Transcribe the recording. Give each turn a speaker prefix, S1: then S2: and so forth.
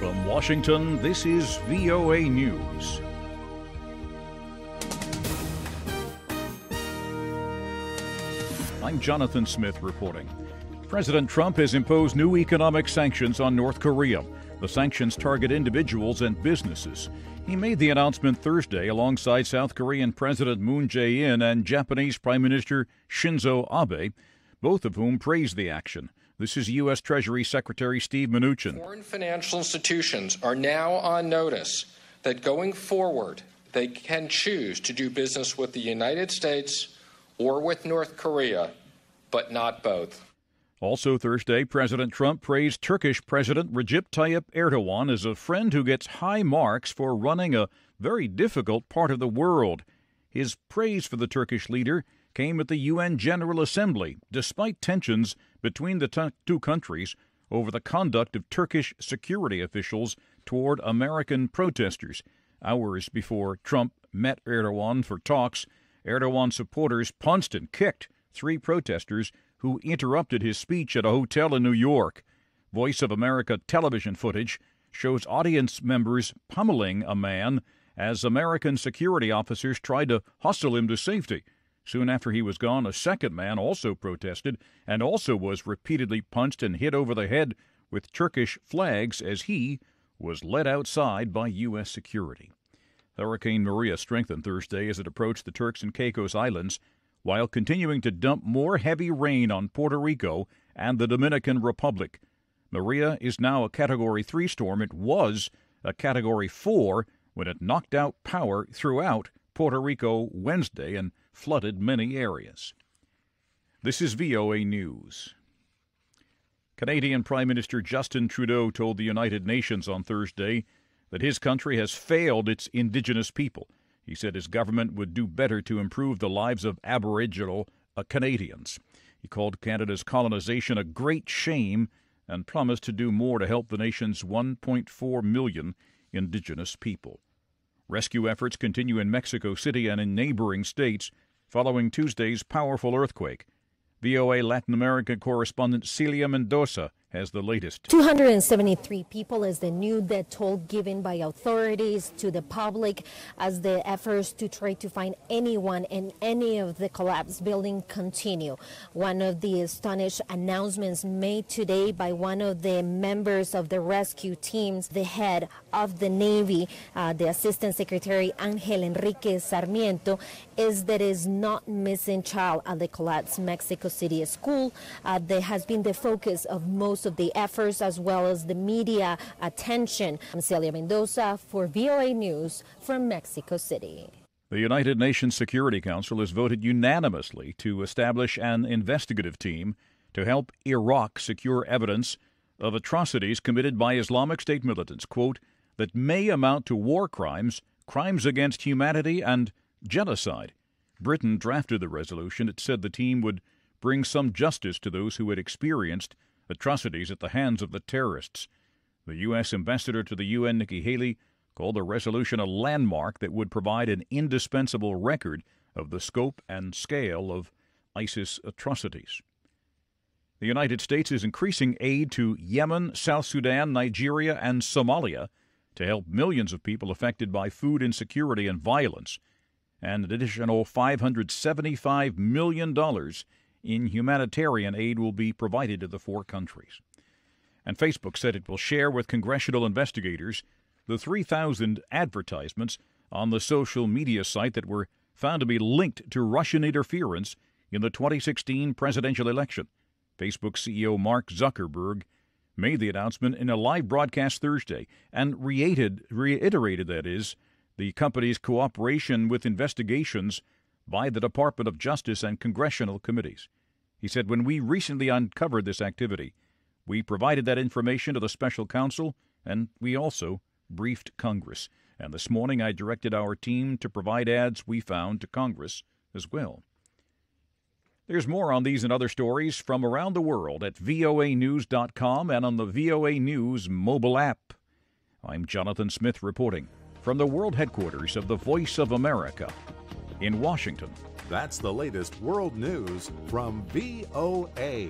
S1: From Washington, this is VOA News. I'm Jonathan Smith reporting. President Trump has imposed new economic sanctions on North Korea. The sanctions target individuals and businesses. He made the announcement Thursday alongside South Korean President Moon Jae-in and Japanese Prime Minister Shinzo Abe, both of whom praised the action. This is U.S. Treasury Secretary Steven Mnuchin.
S2: Foreign financial institutions are now on notice that going forward, they can choose to do business with the United States or with North Korea, but not both.
S1: Also Thursday, President Trump praised Turkish President Recep Tayyip Erdoğan as a friend who gets high marks for running a very difficult part of the world. His praise for the Turkish leader came at the UN General Assembly, despite tensions between the two countries over the conduct of Turkish security officials toward American protesters. Hours before Trump met Erdoğan for talks, Erdoğan supporters punched and kicked three protesters who interrupted his speech at a hotel in New York. Voice of America television footage shows audience members pummeling a man as American security officers tried to hustle him to safety. Soon after he was gone, a second man also protested and also was repeatedly punched and hit over the head with Turkish flags as he was led outside by U.S. security. Hurricane Maria strengthened Thursday as it approached the Turks and Caicos Islands, while continuing to dump more heavy rain on Puerto Rico and the Dominican Republic. Maria is now a Category 3 storm. It was a Category 4 when it knocked out power throughout Puerto Rico Wednesday and flooded many areas. This is VOA News. Canadian Prime Minister Justin Trudeau told the United Nations on Thursday that his country has failed its Indigenous people. He said his government would do better to improve the lives of Aboriginal Canadians. He called Canada's colonization a great shame and promised to do more to help the nation's 1.4 million Indigenous people. Rescue efforts continue in Mexico City and in neighboring states following Tuesday's powerful earthquake. VOA Latin America correspondent Celia Mendoza has the latest.
S3: 273 people is the new death toll given by authorities to the public as the efforts to try to find anyone in any of the collapsed buildings continue. One of the astonished announcements made today by one of the members of the rescue teams, the head of the Navy, the Assistant Secretary Ángel Enrique Sarmiento, is that is not missing child at the collapsed Mexico City school. That has been the focus of most of the efforts as well as the media attention. I'm Celia Mendoza for VOA News from Mexico City.
S1: The United Nations Security Council has voted unanimously to establish an investigative team to help Iraq secure evidence of atrocities committed by Islamic State militants, quote, that may amount to war crimes, crimes against humanity, and genocide. Britain drafted the resolution. It said the team would bring some justice to those who had experienced atrocities at the hands of the terrorists. The U.S. ambassador to the UN, Nikki Haley, called the resolution a landmark that would provide an indispensable record of the scope and scale of ISIS atrocities. The United States is increasing aid to Yemen, South Sudan, Nigeria, and Somalia to help millions of people affected by food insecurity and violence, and an additional $575 million in humanitarian aid will be provided to the four countries. And Facebook said it will share with congressional investigators the 3,000 advertisements on the social media site that were found to be linked to Russian interference in the 2016 presidential election. Facebook CEO Mark Zuckerberg made the announcement in a live broadcast Thursday and reiterated, that is, the company's cooperation with investigations by the Department of Justice and congressional committees. He said, when we recently uncovered this activity, we provided that information to the special counsel, and we also briefed Congress. And this morning I directed our team to provide ads we found to Congress as well. There's more on these and other stories from around the world at voanews.com and on the VOA News mobile app. I'm Jonathan Smith reporting from the world headquarters of the Voice of America in Washington.
S4: That's the latest world news from VOA.